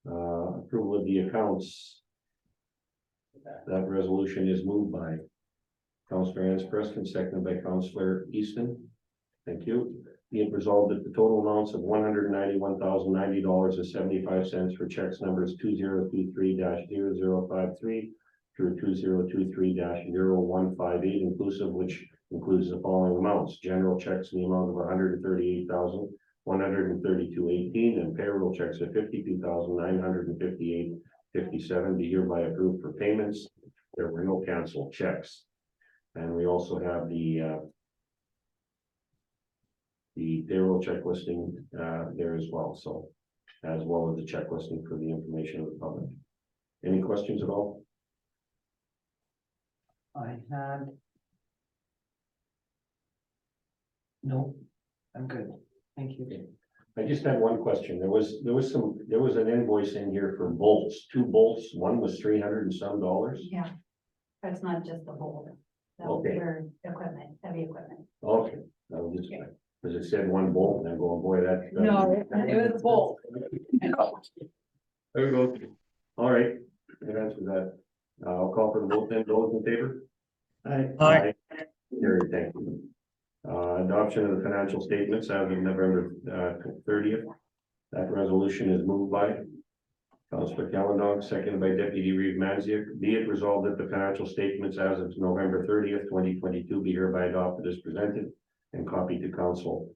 Approval of the accounts. That resolution is moved by Councillor Ann Preston, seconded by Councillor Easton. Thank you. Be it resolved that the total amounts of $191,090.75 for checks numbers 2023-0053 through 2023-0158 inclusive, which includes the following amounts: general checks in the amount of $138,132.18 and payroll checks of $52,958.57 be hereby approved for payments. There were no canceled checks. And we also have the payroll check listing there as well, so as well as the check listing for the information of the public. Any questions at all? I had. No, I'm good. Thank you. I just had one question. There was an invoice in here for bolts, 2 bolts. One was $300 and some. Yeah, that's not just the whole. That's Okay. your equipment, heavy equipment. Okay, that was just, because it said 1 bolt and I'm going, boy, that. No, it was a bolt. There we go. All right, that answers that. I'll call for the vote then. Those in favor? Aye. Carried, thank you. Adoption of the financial statements as of November 30th. That resolution is moved by Councillor Calendon, seconded by Deputy Reeve Manziuk. Be it resolved that the financial statements as of November 30th, 2022 be hereby adopted as presented and copied to council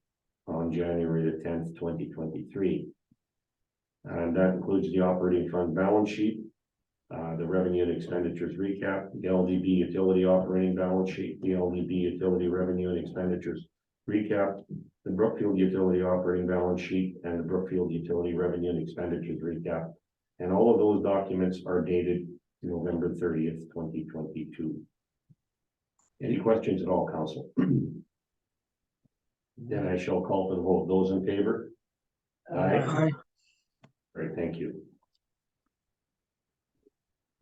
on January the 10th, 2023. And that includes the operating fund balance sheet, the revenue and expenditures recap, the LDB utility operating balance sheet, the LDB utility revenue and expenditures recap, the Brookfield utility operating balance sheet, and the Brookfield utility revenue and expenditures recap. And all of those documents are dated November 30th, 2022. Any questions at all, council? Then I shall call for the vote. Those in favor? Aye. Great, thank you.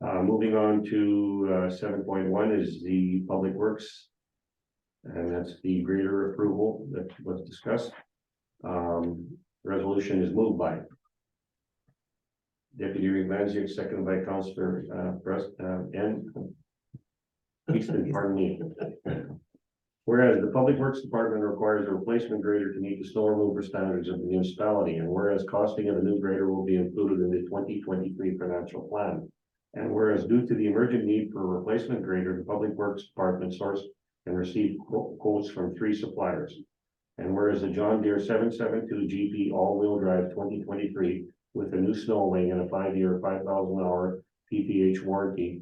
Moving on to 7.1 is the Public Works. And that's the grader approval that was discussed. Resolution is moved by Deputy Reeve Manziuk, seconded by Councillor Easton, pardon me. Whereas the Public Works Department requires a replacement grader to meet the snow removal standards of the municipality, and whereas costing of a new grader will be included in the 2023 financial plan. And whereas due to the emergent need for a replacement grader, the Public Works Department sourced and received quotes from 3 suppliers. And whereas the John Deere 772 GP all-wheel drive 2023 with a new snow wing and a 5-year, 5,000-hour PPH warranty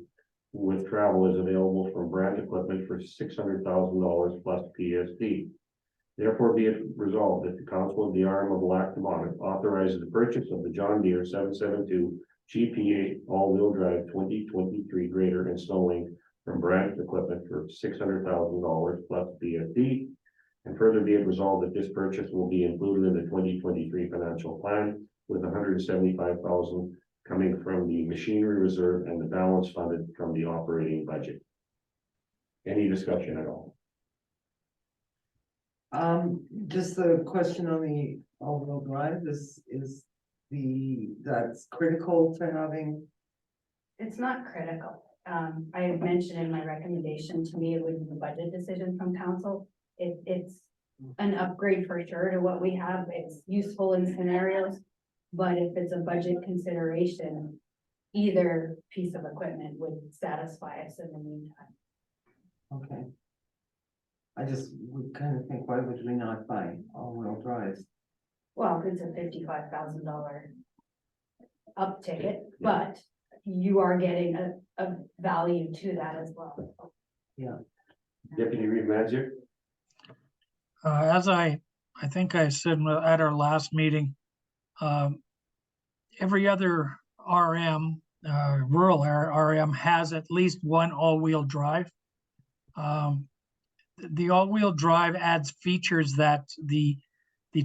with travel is available from Brand Equipment for $600,000 plus PSD. Therefore, be it resolved that the Council of the Arm of Lackawanna authorizes the purchase of the John Deere 772 GP8 all-wheel drive 2023 grader and snow wing from Brand Equipment for $600,000 plus PSD. And further be it resolved that this purchase will be included in the 2023 financial plan with $175,000 coming from the machinery reserve and the balance funded from the operating budget. Any discussion at all? Just a question on the all-wheel drive, that's critical to having. It's not critical. I had mentioned in my recommendation, to me, it would be a budget decision from council. It's an upgrade for sure to what we have. It's useful in scenarios. But if it's a budget consideration, either piece of equipment would satisfy us in the meantime. Okay. I just would kind of think, why would we not buy all-wheel drives? Well, it's a $55,000 up ticket, but you are getting a value to that as well. Deputy Reeve Manziuk? As I think I said at our last meeting, every other RM, rural RM has at least one all-wheel drive. The all-wheel drive adds features that the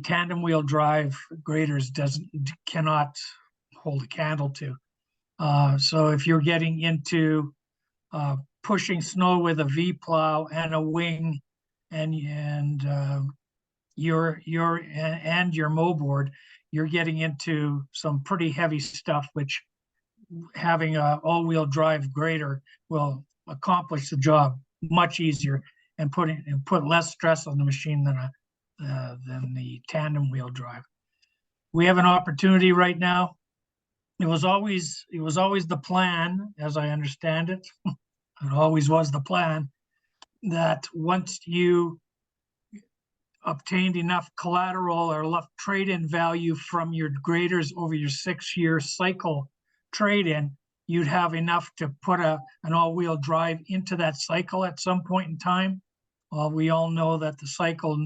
tandem wheel drive graders cannot hold a candle to. So if you're getting into pushing snow with a V plow and a wing and your mow board, you're getting into some pretty heavy stuff, which having a all-wheel drive grader will accomplish the job much easier and put less stress on the machine than the tandem wheel drive. We have an opportunity right now. It was always the plan, as I understand it. It always was the plan that once you obtained enough collateral or enough trade-in value from your graders over your 6-year cycle trade-in, you'd have enough to put an all-wheel drive into that cycle at some point in time. Well, we all know that the cycle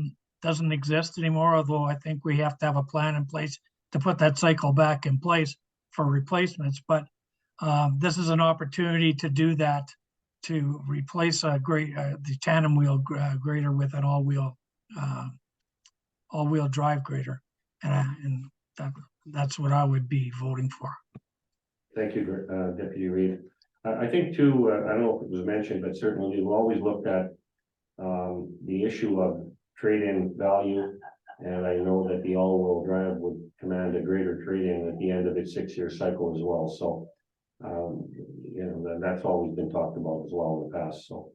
doesn't exist anymore, although I think we have to have a plan in place to put that cycle back in place for replacements. But this is an opportunity to do that, to replace the tandem wheel grader with an all-wheel drive grader, and that's what I would be voting for. Thank you, Deputy Reid. I think too, I don't know if it was mentioned, but certainly we've always looked at the issue of trade-in value. And I know that the all-wheel drive would command a greater trade-in at the end of its 6-year cycle as well. So, you know, that's always been talked about as well in the past, so.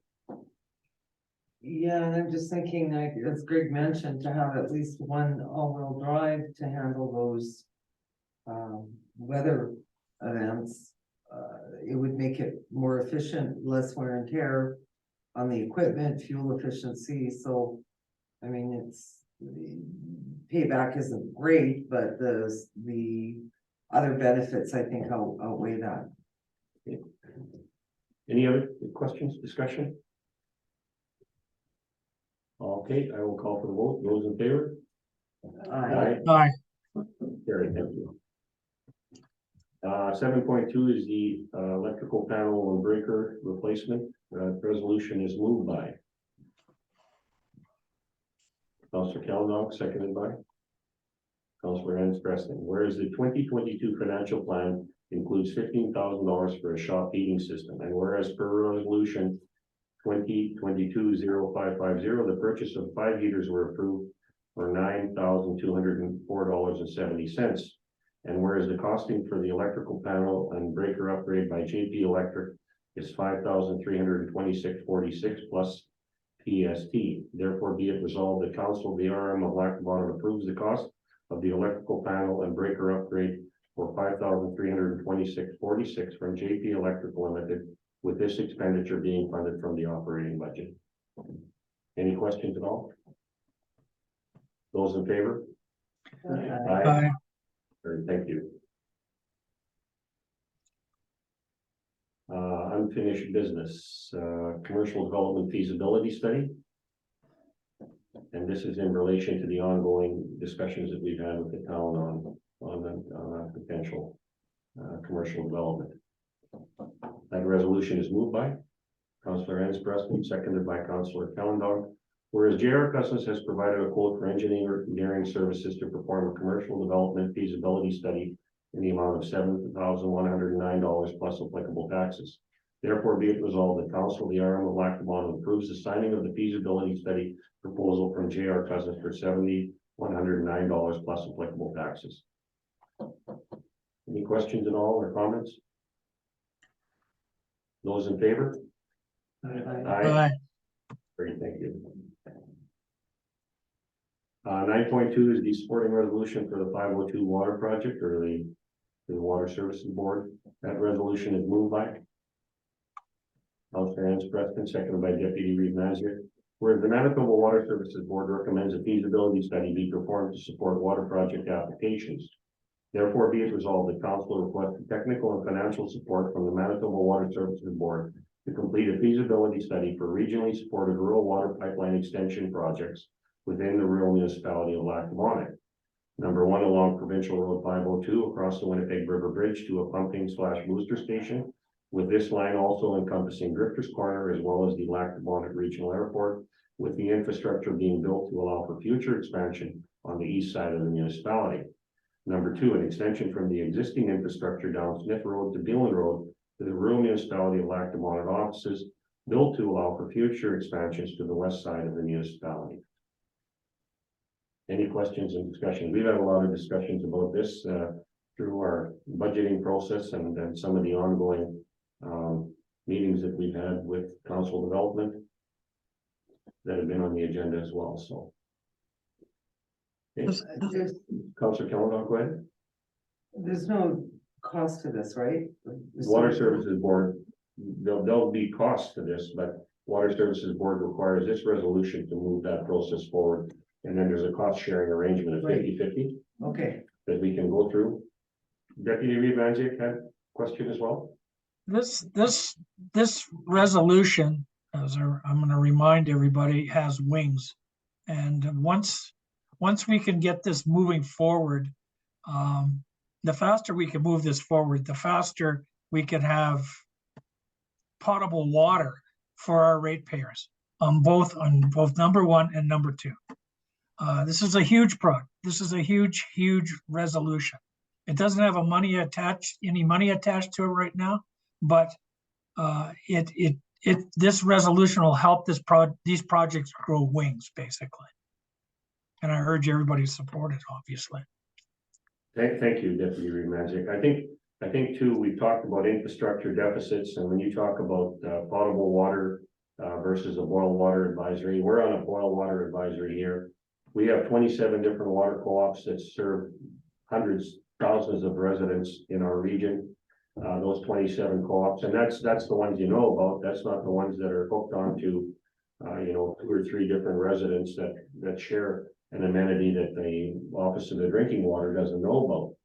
Yeah, and I'm just thinking, like, as Greg mentioned, to have at least one all-wheel drive to handle those weather events, it would make it more efficient, less wear and tear on the equipment, fuel efficiency. So, I mean, the payback isn't great, but the other benefits, I think, outweigh that. Any other questions, discussion? Okay, I will call for the vote. Those in favor? Aye. Carried, thank you. 7.2 is the electrical panel and breaker replacement. Resolution is moved by Councillor Kalendorf, seconded by Councillor Hans Preston. Whereas the 2022 financial plan includes $15,000 for a shop heating system, and whereas per resolution 2022-0550, the purchase of 5 heaters were approved for $9,204.70. And whereas the costing for the electrical panel and breaker upgrade by JP Electric is $5,326.46 plus PST. Therefore, be it resolved that Council of the RM of Lac Du Bonnet approves the cost of the electrical panel and breaker upgrade for $5,326.46 from JP Electric Limited, with this expenditure being funded from the operating budget. Any questions at all? Those in favor? Aye. Thank you. Unfinished business, commercial development feasibility study. And this is in relation to the ongoing discussions that we've had with the town on potential commercial development. That resolution is moved by Councillor Hans Preston, seconded by Councillor Kalendorf. Whereas J.R. Cousins has provided a quote for engineering services to perform a commercial development feasibility study in the amount of $7,109 plus applicable taxes. Therefore, be it resolved that Council of the RM of Lac Du Bonnet approves the signing of the feasibility study proposal from J.R. Cousins for $7,109 plus applicable taxes. Any questions at all or comments? Those in favor? Aye. Great, thank you. 9.2 is the supporting resolution for the 502 water project, or the Water Services Board. That resolution is moved by Councillor Hans Preston, seconded by Deputy Reid Mazier. Whereas the Manitoba Water Services Board recommends a feasibility study be performed to support water project applications. Therefore, be it resolved that Council requests technical and financial support from the Manitoba Water Services Board to complete a feasibility study for regionally supported rural water pipeline extension projects within the rural municipality of Lac Du Bonnet. Number 1, along Provincial Road 502 across the Winnipeg River Bridge to a pumping/booster station, with this line also encompassing Drifters Corner as well as the Lac Du Bonnet Regional Airport, with the infrastructure being built to allow for future expansion on the east side of the municipality. Number 2, an extension from the existing infrastructure down Smith Road to Dillon Road to the rural municipality of Lac Du Bonnet offices, built to allow for future expansions to the west side of the municipality. Any questions and discussion? We've had a lot of discussions about this, through our budgeting process and some of the ongoing, meetings that we've had with council development that have been on the agenda as well, so. Okay, There's, Councilor Kellogg, go ahead. there's no cost to this, right? Water Services Board, there'll be costs to this, but Water Services Board requires this resolution to move that process forward. And then there's a cost sharing arrangement of Right. 50-50 Okay, that we can go through. Deputy Reed Manzik had a question as well. This resolution, I'm gonna remind everybody, has wings. And once we can get this moving forward, the faster we can move this forward, the faster we can have potable water for our ratepayers on both number one and number two. This is a huge this is a huge resolution. It doesn't have any money attached to it right now, but this resolution will help these projects grow wings, basically. And I urge everybody to support it, obviously. Thank you, Deputy Reed Manzik. I think too, we've talked about infrastructure deficits, and when you talk about potable water versus a boil water advisory, we're on a boil water advisory here. We have 27 different water co-ops that serve hundreds, thousands of residents in our region. Those 27 co-ops, and that's the ones you know about. That's not the ones that are hooked onto, 2 or 3 different residents that share an amenity that the Office of the Drinking Water doesn't know about.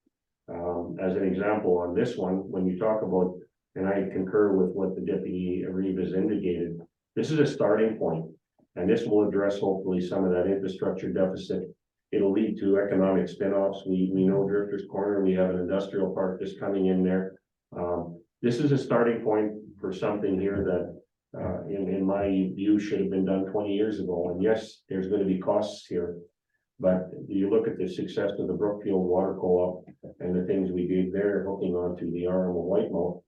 As an example on this one, when you talk about, and I concur with what the Deputy Reeve has indicated, this is a starting point, and this will address hopefully some of that infrastructure deficit. It'll lead to economic spin-offs. We know Drifters Corner, we have an industrial park that's coming in there. This is a starting point for something here that, in my view, should have been done 20 years ago. And yes, there's going to be costs here, but you look at the success of the Brookfield Water Co-op and the things we did there, hooking onto the RMO Whitemouth.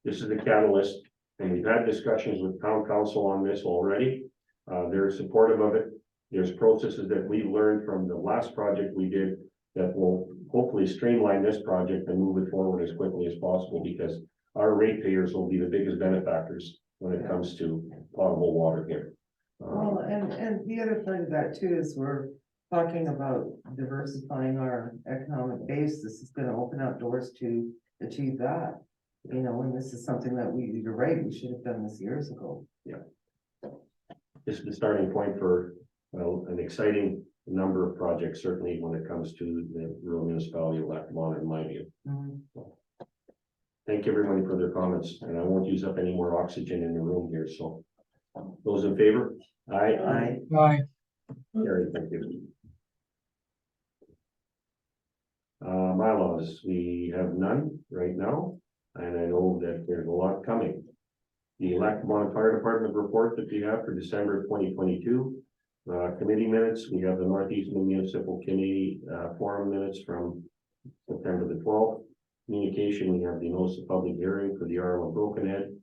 This is the catalyst, and we've had discussions with town council on this already. They're supportive of it. There's processes that we learned from the last project we did that will hopefully streamline this project and move it forward as quickly as possible, because our ratepayers will be the biggest benefactors when it comes to potable water here. well, and the other part of that too is we're talking about diversifying our economic base. This is gonna open up doors to achieve that. And this is something that you're right, we should have done this years ago. This is the starting point for an exciting number of projects, certainly when it comes to the rural municipality of Lackawanna, in my view. Mhm. Thank everybody for their comments, and I won't use up any more oxygen in the room here, so. Those in favor? Aye. Aye. Carried, thank you. Bylaws, we have none right now, and I know that there's a lot coming. The Lackawanna Fire Department report that we have for December 2022. Committee minutes, we have the Northeastern Municipal Committee forum minutes from September the 12th. Communication, we have the notice of public hearing for the RMO Broken Head,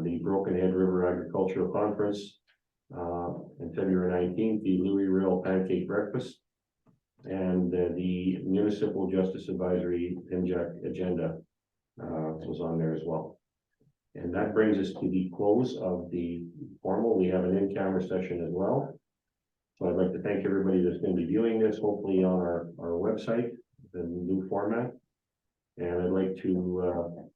the Broken Head River Agricultural Conference, and February 19th, the Louis Riel Pancake Breakfast, and the Municipal Justice Advisory PIMJAC agenda was on there as well. And that brings us to the close of the formal. We have an in-camera session as well. So I'd like to thank everybody that's going to be viewing this, hopefully on our website, the new format. And I'd like to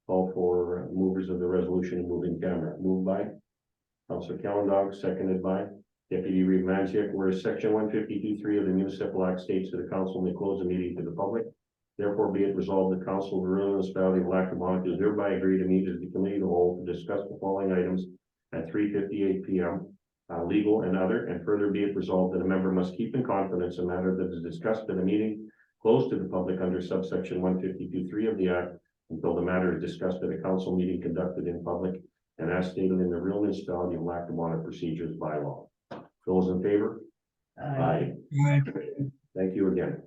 call for movers of the resolution to move in camera. Moved by Councilor Kellogg, seconded by Deputy Reeve Manzik. Whereas section 152(3) of the Municipal Act states that the council may close a meeting to the public. Therefore, be it resolved, the council of the rural municipality of Lackawanna does hereby agree to meet as the committee of the whole to discuss the following items at 3:58 p.m. Legal and other, and further be it resolved that a member must keep in confidence a matter that is discussed at a meeting closed to the public under subsection 152(3) of the Act until the matter is discussed at a council meeting conducted in public and as stated in the Rural Municipality of Lackawanna Procedures Bylaw. Those in favor? Aye. Aye. Thank you again.